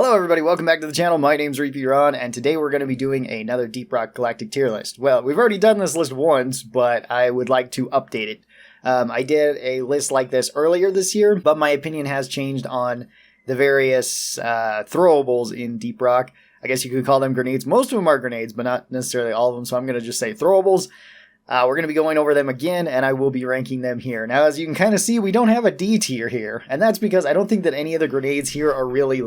Hello everybody, welcome back to the channel. My name's Ron, and today we're going to be doing another Deep Rock Galactic tier list. Well, we've already done this list once, but I would like to update it. I did a list like this earlier this year, but my opinion has changed on the various throwables in Deep Rock. I guess you could call them grenades. Most of them are grenades, but not necessarily all of them, so I'm going to just say throwables. We're going to be going over them again, and I will be ranking them here. Now, as you can kind of see, we don't have a D tier here, and that's because I don't think that any of the grenades here are really,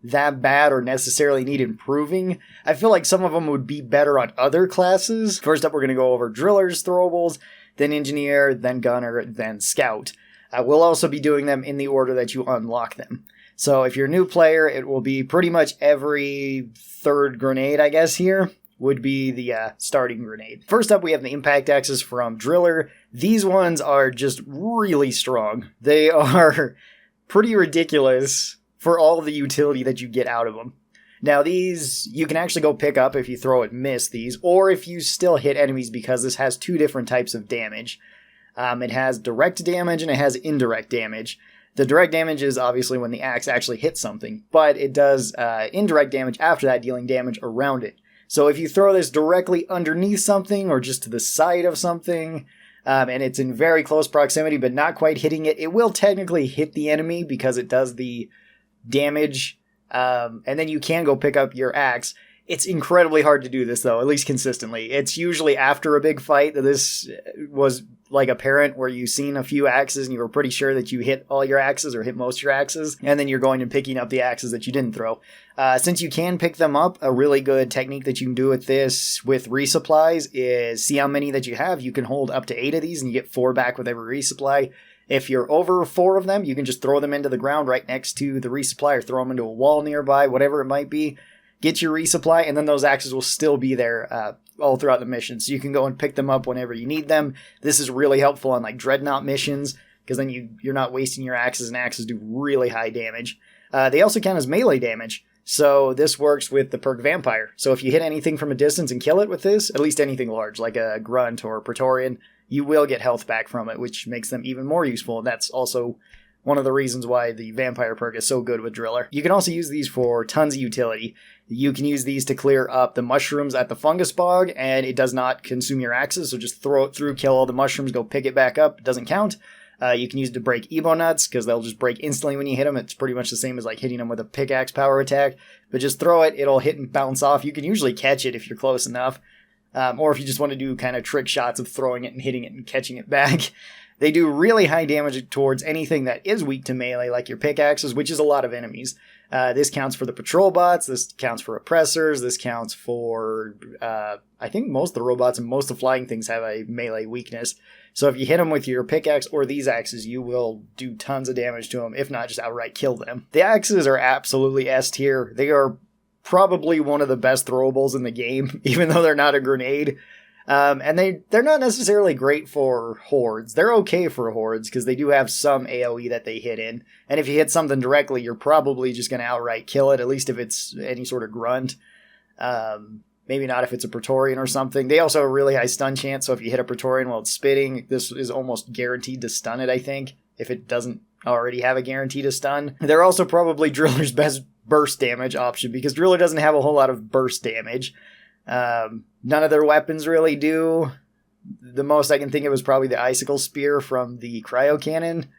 that bad or necessarily need improving. I feel like some of them would be better on other classes. First up, we're going to go over drillers, throwables, then engineer, then gunner, then scout. We'll also be doing them in the order that you unlock them. So if you're a new player, it will be pretty much every third grenade, I guess, here would be the starting grenade. First up, we have the impact axes from driller. These ones are just really strong. They are pretty ridiculous for all the utility that you get out of them. Now these, you can actually go pick up if you throw it miss these, or if you still hit enemies, because this has two different types of damage. It has direct damage and it has indirect damage. The direct damage is obviously when the axe actually hits something, but it does indirect damage after that, dealing damage around it. So if you throw this directly underneath something or just to the side of something, and it's in very close proximity but not quite hitting it, it will technically hit the enemy because it does the damage, and then you can go pick up your axe. It's incredibly hard to do this, though, at least consistently. It's usually after a big fight that this was apparent, where you've seen a few axes and you were pretty sure that you hit all your axes or hit most of your axes, and then you're going and picking up the axes that you didn't throw. Since you can pick them up, a really good technique that you can do with this with resupplies is see how many that you have. You can hold up to 8 of these and you get 4 back with every resupply. If you're over 4 of them, you can just throw them into the ground right next to the resupply, or throw them into a wall nearby, whatever it might be. Get your resupply, and then those axes will still be there all throughout the mission. So you can go and pick them up whenever you need them. This is really helpful on Dreadnought missions, because then you're not wasting your axes, and axes do really high damage. They also count as melee damage. So this works with the perk Vampire. So if you hit anything from a distance and kill it with this, at least anything large, like a Grunt or a Praetorian, you will get health back from it, which makes them even more useful. And that's also one of the reasons why the Vampire perk is so good with Driller. You can also use these for tons of utility. You can use these to clear up the mushrooms at the fungus bog, and it does not consume your axes, so just throw it through, kill all the mushrooms, go pick it back up. It doesn't count. You can use it to break Ebo nuts, because they'll just break instantly when you hit them. It's pretty much the same as hitting them with a pickaxe power attack. But just throw it, it'll hit and bounce off. You can usually catch it if you're close enough. Or if you just want to do kind of trick shots of throwing it and hitting it and catching it back. They do really high damage towards anything that is weak to melee, like your pickaxes, which is a lot of enemies. This counts for the patrol bots, this counts for oppressors, this counts for, I think most of the robots and most of the flying things have a melee weakness. So if you hit them with your pickaxe or these axes, you will do tons of damage to them, if not just outright kill them. The axes are absolutely S tier. They are probably one of the best throwables in the game, even though they're not a grenade. And they're not necessarily great for hordes. They're okay for hordes, because they do have some AoE that they hit in. And if you hit something directly, you're probably just going to outright kill it, at least if it's any sort of grunt. Maybe not if it's a Praetorian or something. They also have a really high stun chance, so if you hit a Praetorian while it's spitting, this is almost guaranteed to stun it, I think, if it doesn't already have a guarantee to stun. They're also probably Driller's best burst damage option, because Driller doesn't have a whole lot of burst damage. None of their weapons really do. The most I can think of is probably the Icicle Spear from the Cryo Cannon.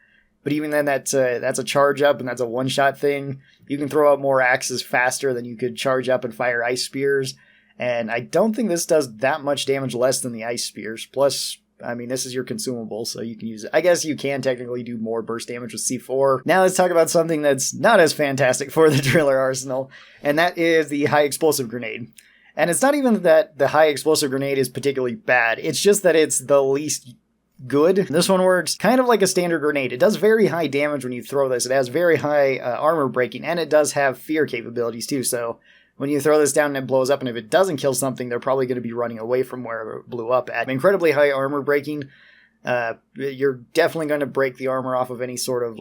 But even then, that's a charge up, and that's a one-shot thing. You can throw out more axes faster than you could charge up and fire ice spears. And I don't think this does that much damage less than the ice spears. Plus, I mean, this is your consumable, so you can use it. I guess you can technically do more burst damage with C4. Now let's talk about something that's not as fantastic for the Driller arsenal, and that is the high explosive grenade. And it's not even that the high explosive grenade is particularly bad, it's just that it's the least good. This one works kind of like a standard grenade. It does very high damage when you throw this. It has very high armor breaking, and it does have fear capabilities too, so when you throw this down and it blows up, and if it doesn't kill something, they're probably going to be running away from where it blew up at. Incredibly high armor breaking. You're definitely going to break the armor off of any sort of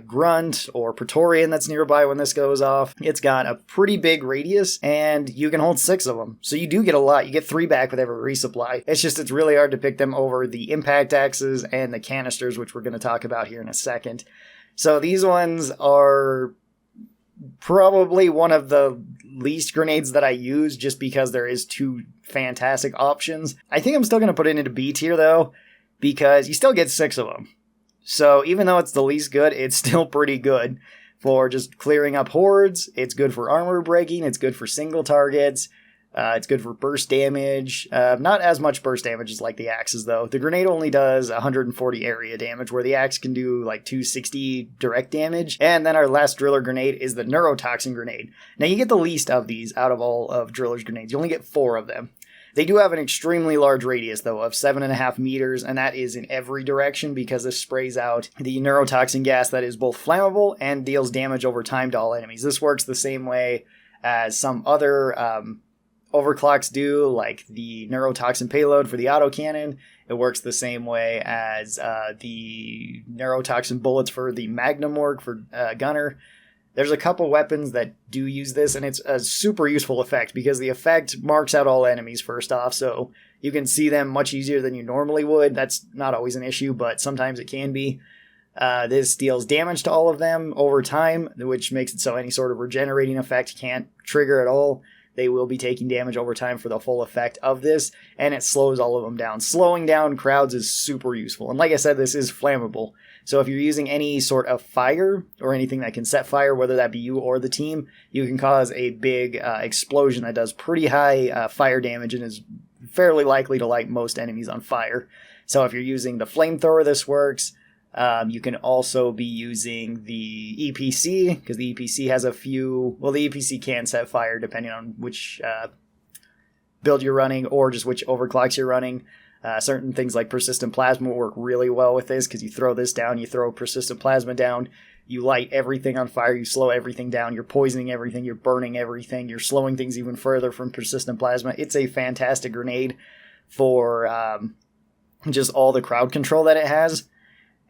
Grunt or Praetorian that's nearby when this goes off. It's got a pretty big radius, and you can hold 6 of them. So you do get a lot. You get 3 back with every resupply. It's really hard to pick them over the impact axes and the canisters, which we're going to talk about here in a second. So these ones are probably one of the least grenades that I use just because there is two fantastic options. I think I'm still going to put it into B tier though, because you still get 6 of them. So even though it's the least good, it's still pretty good for just clearing up hordes. It's good for armor breaking. It's good for single targets. It's good for burst damage. Not as much burst damage as like the axes though. The grenade only does 140 area damage, where the axe can do like 260 direct damage. And then our last driller grenade is the neurotoxin grenade. Now you get the least of these out of all of driller's grenades. You only get 4 of them. They do have an extremely large radius though of 7.5 meters, and that is in every direction because this sprays out the neurotoxin gas that is both flammable and deals damage over time to all enemies. This works the same way as some other overclocks do, like the neurotoxin payload for the autocannon. It works the same way as the neurotoxin bullets for the magnum work for gunner. There's a couple weapons that do use this, and it's a super useful effect because the effect marks out all enemies first off, so you can see them much easier than you normally would. That's not always an issue, but sometimes it can be. This deals damage to all of them over time, which makes it so any sort of regenerating effect can't trigger at all. They will be taking damage over time for the full effect of this, and it slows all of them down. Slowing down crowds is super useful. And like I said, this is flammable. So if you're using any sort of fire or anything that can set fire, whether that be you or the team, you can cause a big explosion that does pretty high fire damage and is fairly likely to light most enemies on fire. So if you're using the flamethrower, this works. You can also be using the EPC, because the EPC has a few... Well, the EPC can set fire depending on which build you're running or just which overclocks you're running. Certain things like persistent plasma work really well with this, because you throw this down, you throw persistent plasma down, you light everything on fire, you slow everything down, you're poisoning everything, you're burning everything, you're slowing things even further from persistent plasma. It's a fantastic grenade for just all the crowd control that it has.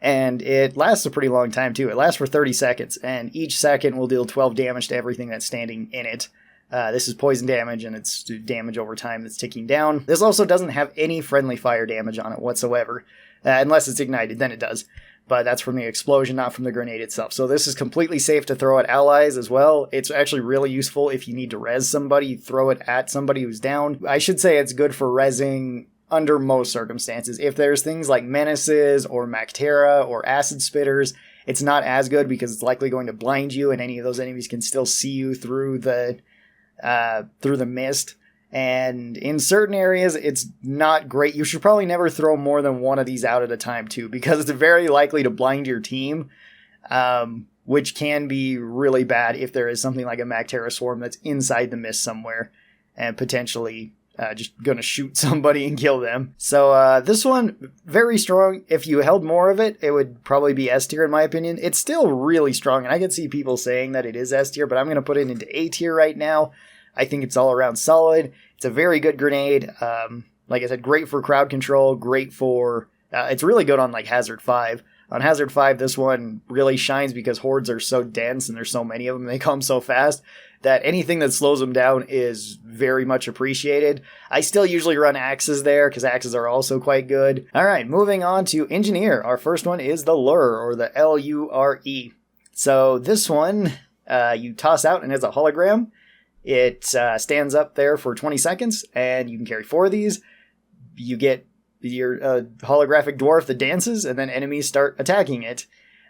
And it lasts a pretty long time, too. It lasts for 30 seconds, and each second will deal 12 damage to everything that's standing in it. This is poison damage, and it's damage over time that's ticking down. This also doesn't have any friendly fire damage on it whatsoever. Unless it's ignited, then it does. But that's from the explosion, not from the grenade itself. So this is completely safe to throw at allies as well. It's actually really useful if you need to res somebody. You throw it at somebody who's down. I should say it's good for resing under most circumstances. If there's things like menaces or Mactera or acid spitters, it's not as good because it's likely going to blind you, and any of those enemies can still see you through the mist. And in certain areas, it's not great. You should probably never throw more than one of these out at a time too, because it's very likely to blind your team, which can be really bad if there is something like a Mactera swarm that's inside the mist somewhere and potentially just gonna shoot somebody and kill them. So this one, very strong. If you held more of it, it would probably be S tier in my opinion. It's still really strong, and I can see people saying that it is S tier, but I'm gonna put it into A tier right now. I think it's all around solid. It's a very good grenade. Like I said, great for crowd control, great for... it's really good on like Hazard 5. On Hazard 5, this one really shines because hordes are so dense and there's so many of them, they come so fast, that anything that slows them down is very much appreciated. I still usually run axes there, because axes are also quite good. Alright, moving on to Engineer. Our first one is the Lure, or the Lure. So this one, you toss out and it's a hologram. It stands up there for 20 seconds, and you can carry 4 of these. You get your holographic dwarf that dances, and then enemies start attacking it.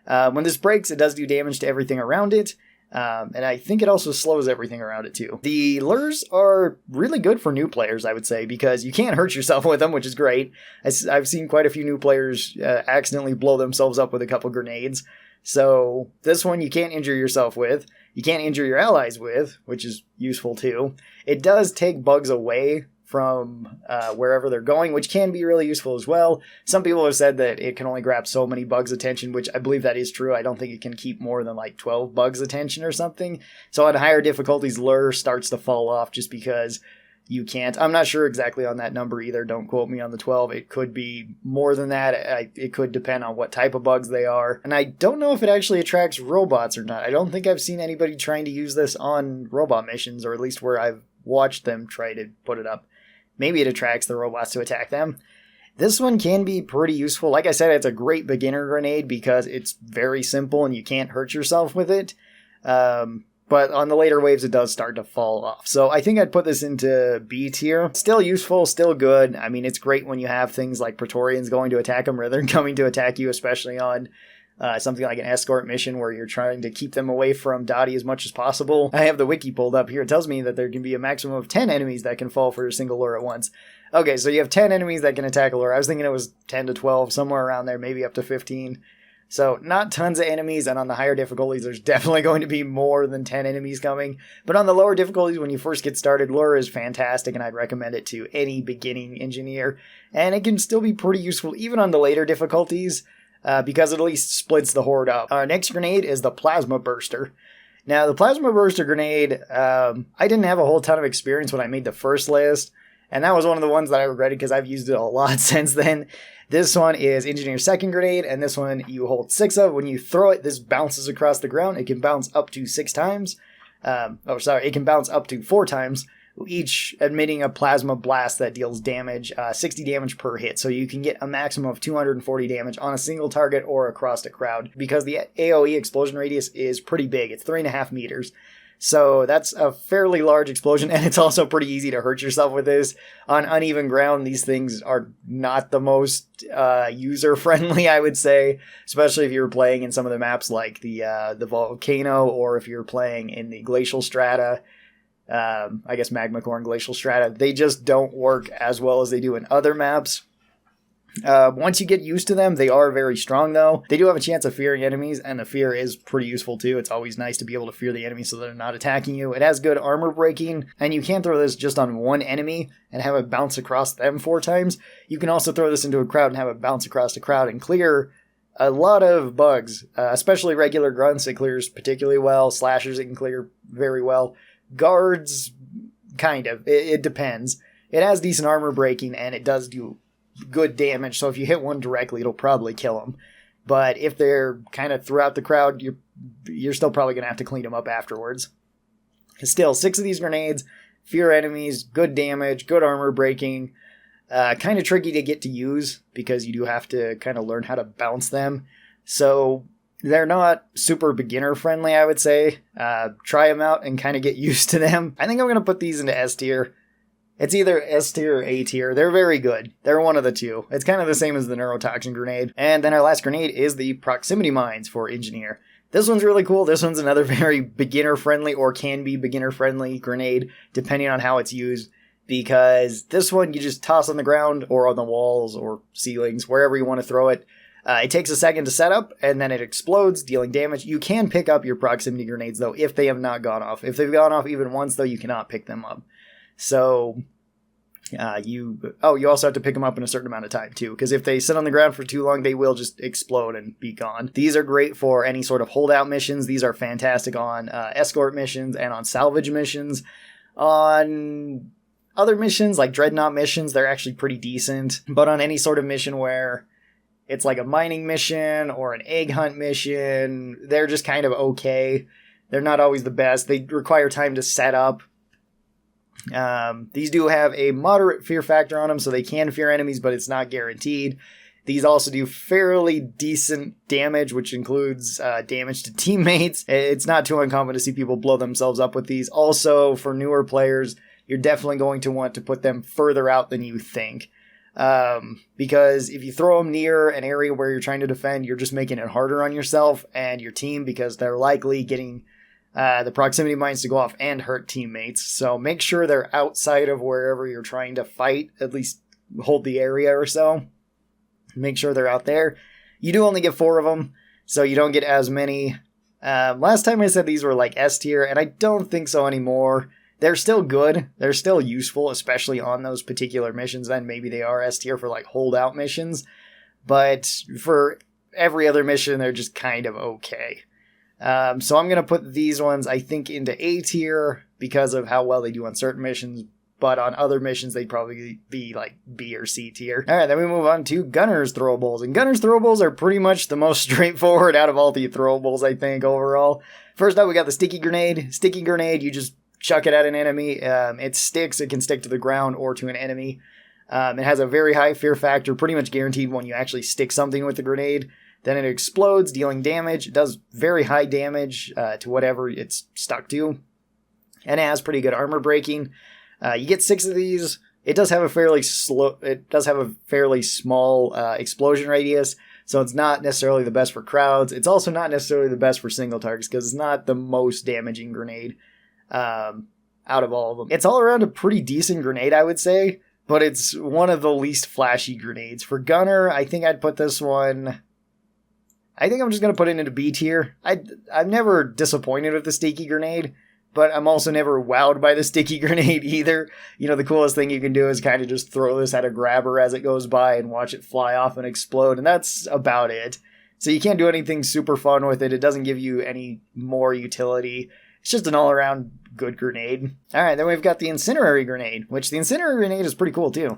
When this breaks, it does do damage to everything around it, and I think it also slows everything around it too. The lures are really good for new players, I would say, because you can't hurt yourself with them, which is great. I've seen quite a few new players accidentally blow themselves up with a couple grenades. So this one you can't injure yourself with. You can't injure your allies with, which is useful too. It does take bugs away from wherever they're going, which can be really useful as well. Some people have said that it can only grab so many bugs' attention, which I believe that is true. I don't think it can keep more than like 12 bugs' attention or something. So on higher difficulties, lure starts to fall off just because you can't. I'm not sure exactly on that number either. Don't quote me on the 12. It could be more than that. It could depend on what type of bugs they are. And I don't know if it actually attracts robots or not. I don't think I've seen anybody trying to use this on robot missions, or at least where I've watched them try to put it up. Maybe it attracts the robots to attack them. This one can be pretty useful. Like I said, it's a great beginner grenade because it's very simple and you can't hurt yourself with it. but on the later waves it does start to fall off. So I think I'd put this into B tier. Still useful, still good. I mean, it's great when you have things like Praetorians going to attack them rather than coming to attack you, especially on something like an escort mission where you're trying to keep them away from Dottie as much as possible. I have the wiki pulled up here. It tells me that there can be a maximum of 10 enemies that can fall for a single lure at once. Okay, so you have 10 enemies that can attack a lure. I was thinking it was 10 to 12, somewhere around there, maybe up to 15. So not tons of enemies, and on the higher difficulties, there's definitely going to be more than 10 enemies coming. But on the lower difficulties, when you first get started, lure is fantastic, and I'd recommend it to any beginning engineer. And it can still be pretty useful even on the later difficulties, because it at least splits the horde up. Our next grenade is the Plasma Burster. Now, the Plasma Burster grenade, I didn't have a whole ton of experience when I made the first list, and that was one of the ones that I regretted because I've used it a lot since then. This one is Engineer's second grenade, and this one you hold 6 of. When you throw it, this bounces across the ground. It can bounce up to 6 times. It can bounce up to 4 times, each emitting a plasma blast that deals damage, 60 damage per hit. So you can get a maximum of 240 damage on a single target or across a crowd, because the AoE explosion radius is pretty big. It's 3.5 meters. So that's a fairly large explosion, and it's also pretty easy to hurt yourself with this. On uneven ground, these things are not the most user-friendly, I would say, especially if you're playing in some of the maps like the volcano, or if you're playing in the glacial strata. I guess Magma Core and Glacial Strata, they just don't work as well as they do in other maps. Once you get used to them, they are very strong though. They do have a chance of fearing enemies, and the fear is pretty useful too. It's always nice to be able to fear the enemy so they're not attacking you. It has good armor breaking, and you can throw this just on one enemy and have it bounce across them 4 times. You can also throw this into a crowd and have it bounce across the crowd and clear a lot of bugs, especially regular grunts. It clears particularly well. Slashers it can clear very well. Guards, kind of. It depends. It has decent armor breaking, and it does do good damage, so if you hit one directly, it'll probably kill them. But if they're kind of throughout the crowd, you're still probably going to have to clean them up afterwards. Still, 6 of these grenades, fear enemies, good damage, good armor breaking. Kind of tricky to get to use, because you do have to kind of learn how to bounce them. So they're not super beginner friendly, I would say. Try them out and kind of get used to them. I think I'm going to put these into S tier. It's either S tier or A tier. They're very good. They're one of the two. It's kind of the same as the neurotoxin grenade. And then our last grenade is the proximity mines for engineer. This one's really cool. This one's another very beginner friendly, or can be beginner friendly grenade, depending on how it's used. Because this one you just toss on the ground or on the walls or ceilings, wherever you want to throw it. It takes a second to set up, and then it explodes, dealing damage. You can pick up your proximity grenades, though, if they have not gone off. If they've gone off even once, though, you cannot pick them up. So, you also have to pick them up in a certain amount of time, too, because if they sit on the ground for too long, they will just explode and be gone. These are great for any sort of holdout missions. These are fantastic on escort missions and on salvage missions. On other missions, like Dreadnought missions, they're actually pretty decent. But on any sort of mission where it's like a mining mission or an egg hunt mission, they're just kind of okay. They're not always the best. They require time to set up. These do have a moderate fear factor on them, so they can fear enemies, but it's not guaranteed. These also do fairly decent damage, which includes damage to teammates. It's not too uncommon to see people blow themselves up with these. Also, for newer players, you're definitely going to want to put them further out than you think. Because if you throw them near an area where you're trying to defend, you're just making it harder on yourself and your team, because they're likely getting the proximity mines to go off and hurt teammates. So make sure they're outside of wherever you're trying to fight, at least hold the area or so. Make sure they're out there. You do only get 4 of them, so you don't get as many. Last time I said these were like S tier, and I don't think so anymore. They're still good. They're still useful, especially on those particular missions. Then maybe they are S tier for like holdout missions. But for every other mission, they're just kind of okay. So I'm going to put these ones, I think, into A tier because of how well they do on certain missions. But on other missions, they'd probably be like B or C tier. All right, then we move on to Gunner's Throwables. And Gunner's Throwables are pretty much the most straightforward out of all the throwables, I think, overall. First up, we got the Sticky Grenade. Sticky Grenade, you just chuck it at an enemy. It sticks. It can stick to the ground or to an enemy. It has a very high fear factor, pretty much guaranteed when you actually stick something with the grenade. Then it explodes, dealing damage. It does very high damage to whatever it's stuck to. And it has pretty good armor breaking. You get 6 of these. It does have a fairly small explosion radius, so it's not necessarily the best for crowds. It's also not necessarily the best for single targets because it's not the most damaging grenade out of all of them. It's all around a pretty decent grenade, I would say, but it's one of the least flashy grenades. For gunner, I think I'd put this one... I think I'm just going to put it into B tier. I'm never disappointed with the sticky grenade, but I'm also never wowed by the sticky grenade either. You know, the coolest thing you can do is kind of just throw this at a grabber as it goes by and watch it fly off and explode, and that's about it. So you can't do anything super fun with it. It doesn't give you any more utility. It's just an all-around good grenade. Alright, then we've got the incendiary grenade, which the incendiary grenade is pretty cool too.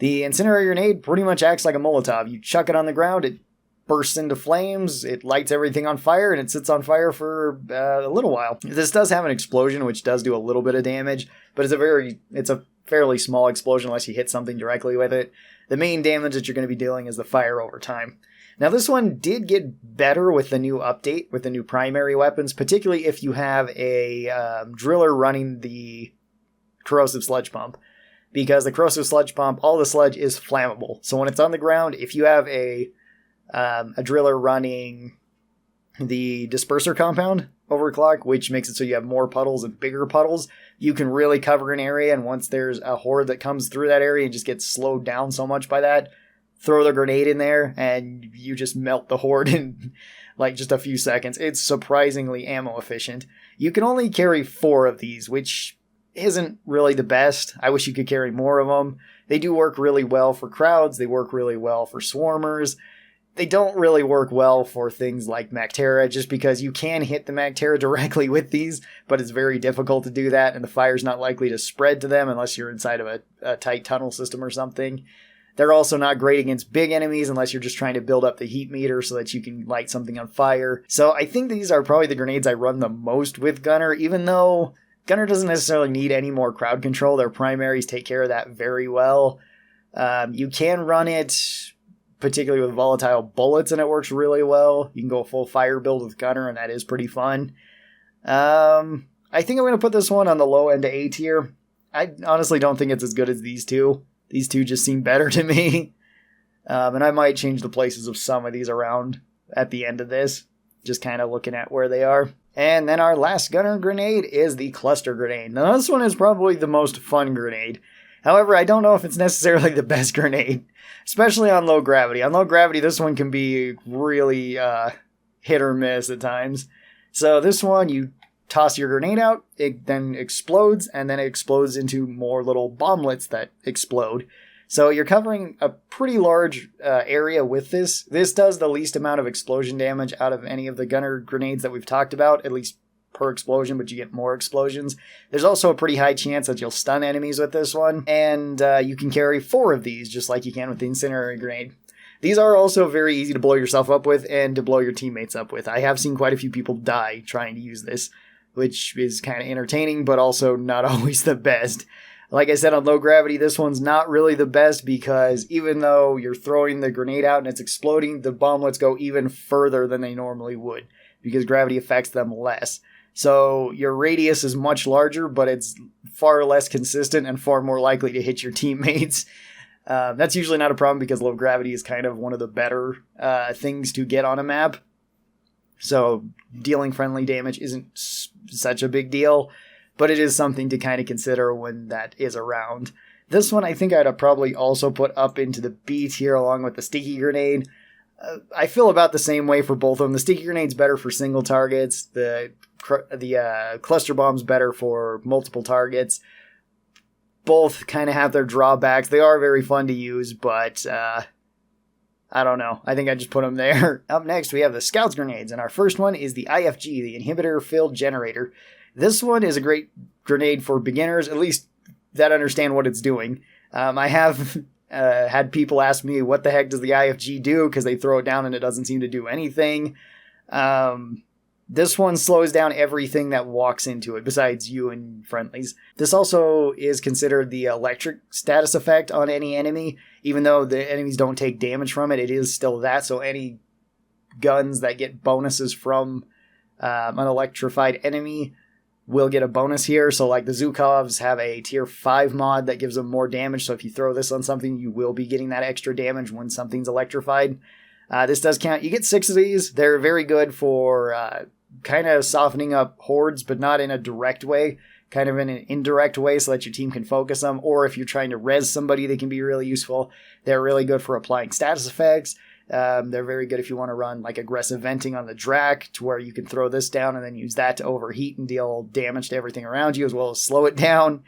The incendiary grenade pretty much acts like a Molotov. You chuck it on the ground, it bursts into flames, it lights everything on fire, and it sits on fire for a little while. This does have an explosion, which does do a little bit of damage, but it's a fairly small explosion unless you hit something directly with it. The main damage that you're going to be dealing is the fire over time. Now this one did get better with the new update, with the new primary weapons, particularly if you have a driller running the corrosive sludge pump. Because the corrosive sludge pump, all the sludge is flammable. So when it's on the ground, if you have a driller running the disperser compound overclock, which makes it so you have more puddles and bigger puddles, you can really cover an area, and once there's a horde that comes through that area and just gets slowed down so much by that, throw the grenade in there and you just melt the horde in like just a few seconds. It's surprisingly ammo efficient. You can only carry 4 of these, which isn't really the best. I wish you could carry more of them. They do work really well for crowds. They work really well for swarmers. They don't really work well for things like MacTerra, just because you can hit the MacTerra directly with these, but it's very difficult to do that, and the fire's not likely to spread to them unless you're inside of a tight tunnel system or something. They're also not great against big enemies unless you're just trying to build up the heat meter so that you can light something on fire. So I think these are probably the grenades I run the most with Gunner, even though Gunner doesn't necessarily need any more crowd control. Their primaries take care of that very well. You can run it particularly with volatile bullets, and it works really well. You can go full fire build with Gunner, and that is pretty fun. I think I'm going to put this one on the low end to A tier. I honestly don't think it's as good as these two. These two just seem better to me. And I might change the places of some of these around at the end of this, just kind of looking at where they are. And then our last Gunner grenade is the cluster grenade. Now this one is probably the most fun grenade. However, I don't know if it's necessarily the best grenade, especially on low gravity. On low gravity, this one can be really hit or miss at times. So this one, you toss your grenade out, it then explodes, and then it explodes into more little bomblets that explode. So you're covering a pretty large area with this. This does the least amount of explosion damage out of any of the Gunner grenades that we've talked about, at least per explosion, but you get more explosions. There's also a pretty high chance that you'll stun enemies with this one, and you can carry 4 of these, just like you can with the incendiary grenade. These are also very easy to blow yourself up with and to blow your teammates up with. I have seen quite a few people die trying to use this, which is kind of entertaining, but also not always the best. Like I said, on low gravity, this one's not really the best because even though you're throwing the grenade out and it's exploding, the bomblets go even further than they normally would because gravity affects them less. So your radius is much larger, but it's far less consistent and far more likely to hit your teammates. That's usually not a problem because low gravity is kind of one of the better things to get on a map. So dealing friendly damage isn't such a big deal, but it is something to kind of consider when that is around. This one I think I'd probably also put up into the B tier along with the sticky grenade. I feel about the same way for both of them. The sticky grenade's better for single targets. The cluster bomb's better for multiple targets. Both kind of have their drawbacks. They are very fun to use, but I don't know. I think I just put them there. Up next, we have the Scouts grenades, and our first one is the IFG, the Inhibitor Filled Generator. This one is a great grenade for beginners, at least that understand what it's doing. I have had people ask me, what the heck does the IFG do? Because they throw it down and it doesn't seem to do anything. This one slows down everything that walks into it, besides you and friendlies. This also is considered the electric status effect on any enemy. Even though the enemies don't take damage from it, it is still that, so any guns that get bonuses from an electrified enemy will get a bonus here. So like the Zhukovs have a tier 5 mod that gives them more damage. So if you throw this on something, you will be getting that extra damage when something's electrified. This does count. You get 6 of these. They're very good for kind of softening up hordes, but not in a direct way. Kind of in an indirect way so that your team can focus them. Or if you're trying to res somebody, they can be really useful. They're really good for applying status effects. They're very good if you want to run like aggressive venting on the Drac to where you can throw this down and then use that to overheat and deal damage to everything around you as well as slow it down.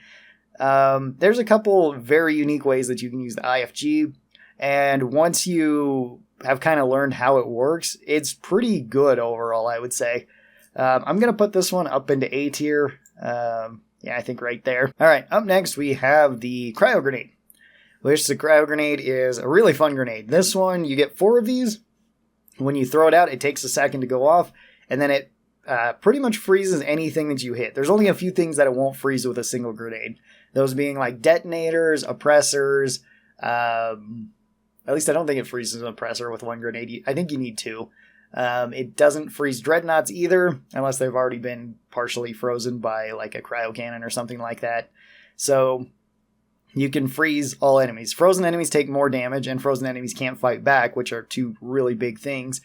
There's a couple very unique ways that you can use the IFG. And once you have kind of learned how it works, it's pretty good overall, I would say. I'm going to put this one up into A tier. Yeah, I think right there. All right, up next we have the Cryo Grenade, which the Cryo Grenade is a really fun grenade. This one, you get 4 of these. When you throw it out, it takes a second to go off, and then it pretty much freezes anything that you hit. There's only a few things that it won't freeze with a single grenade. Those being like detonators, oppressors. At least I don't think it freezes an oppressor with 1 grenade. I think you need 2. It doesn't freeze dreadnoughts either, unless they've already been partially frozen by like a cryo cannon or something like that. So you can freeze all enemies. Frozen enemies take more damage, and frozen enemies can't fight back, which are 2 really big things.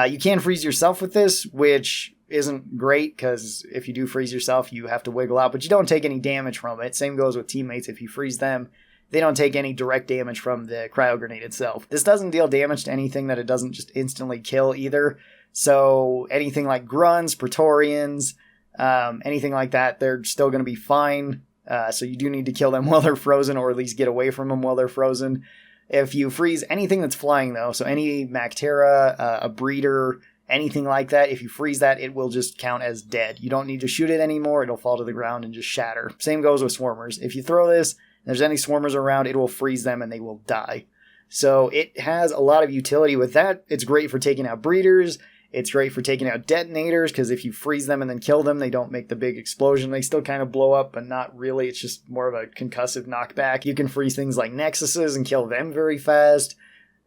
You can freeze yourself with this, which isn't great, because if you do freeze yourself, you have to wiggle out, but you don't take any damage from it. Same goes with teammates. If you freeze them, they don't take any direct damage from the cryo grenade itself. This doesn't deal damage to anything that it doesn't just instantly kill either. So anything like grunts, Praetorians, anything like that, they're still going to be fine. So you do need to kill them while they're frozen, or at least get away from them while they're frozen. If you freeze anything that's flying, though, so any Mactera, a breeder, anything like that, if you freeze that, it will just count as dead. You don't need to shoot it anymore. It'll fall to the ground and just shatter. Same goes with swarmers. If you throw this, there's any swarmers around, it will freeze them and they will die. So it has a lot of utility with that. It's great for taking out breeders. It's great for taking out detonators, because if you freeze them and then kill them, they don't make the big explosion. They still kind of blow up, but not really. It's just more of a concussive knockback. You can freeze things like nexuses and kill them very fast.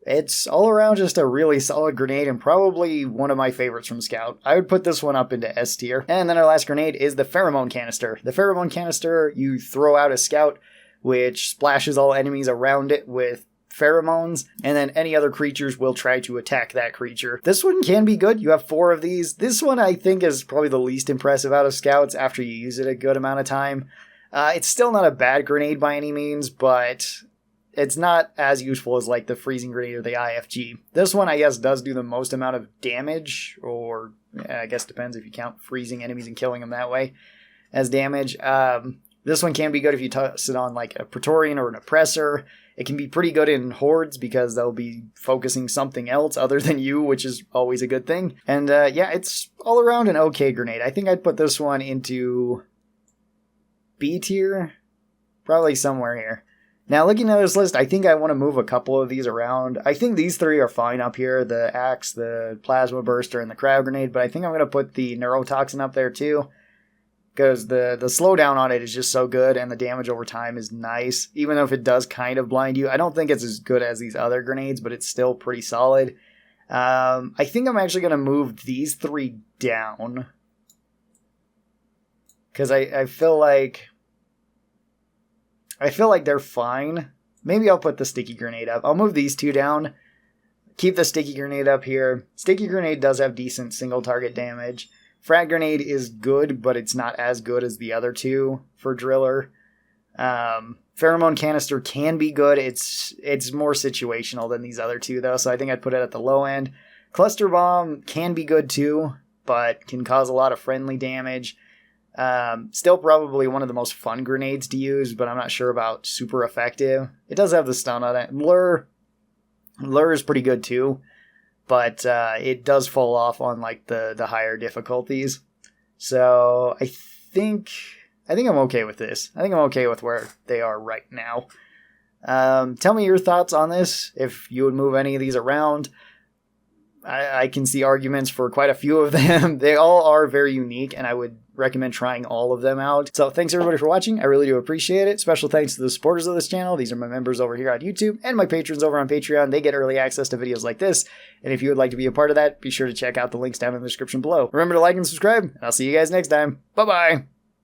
It's all around just a really solid grenade, and probably one of my favorites from Scout. I would put this one up into S tier. And then our last grenade is the Pheromone Canister. The Pheromone Canister, you throw out a Scout, which splashes all enemies around it with pheromones, and then any other creatures will try to attack that creature. This one can be good. You have 4 of these. This one I think is probably the least impressive out of Scouts after you use it a good amount of time. It's still not a bad grenade by any means, but it's not as useful as like the freezing grenade or the IFG. This one I guess does do the most amount of damage, or I guess depends if you count freezing enemies and killing them that way as damage. This one can be good if you toss it on like a Praetorian or an Oppressor. It can be pretty good in hordes because they'll be focusing something else other than you, which is always a good thing. And yeah, it's all around an okay grenade. I think I'd put this one into B tier, probably somewhere here. Now, looking at this list, I think I want to move a couple of these around. I think these 3 are fine up here, the Axe, the Plasma Burster, and the Cryo Grenade, but I think I'm going to put the Neurotoxin up there too, because the slowdown on it is just so good, and the damage over time is nice. Even though if it does kind of blind you, I don't think it's as good as these other grenades, but it's still pretty solid. I think I'm actually going to move these 3 down, because I feel like they're fine. Maybe I'll put the Sticky Grenade up. I'll move these 2 down. Keep the Sticky Grenade up here. Sticky Grenade does have decent single target damage. Frag Grenade is good, but it's not as good as the other 2 for Driller. Pheromone Canister can be good. It's more situational than these other 2, though, so I think I'd put it at the low end. Cluster Bomb can be good, too, but can cause a lot of friendly damage. Still probably one of the most fun grenades to use, but I'm not sure about super effective. It does have the stun on it. Lure is pretty good, too. But it does fall off on like the higher difficulties. So I think I'm okay with this. I think I'm okay with where they are right now. Tell me your thoughts on this. If you would move any of these around. I can see arguments for quite a few of them. They all are very unique, and I would recommend trying all of them out. So thanks everybody for watching. I really do appreciate it. Special thanks to the supporters of this channel. These are my members over here on YouTube and my patrons over on Patreon. They get early access to videos like this. And if you would like to be a part of that, be sure to check out the links down in the description below. Remember to like and subscribe, and I'll see you guys next time. Bye-bye!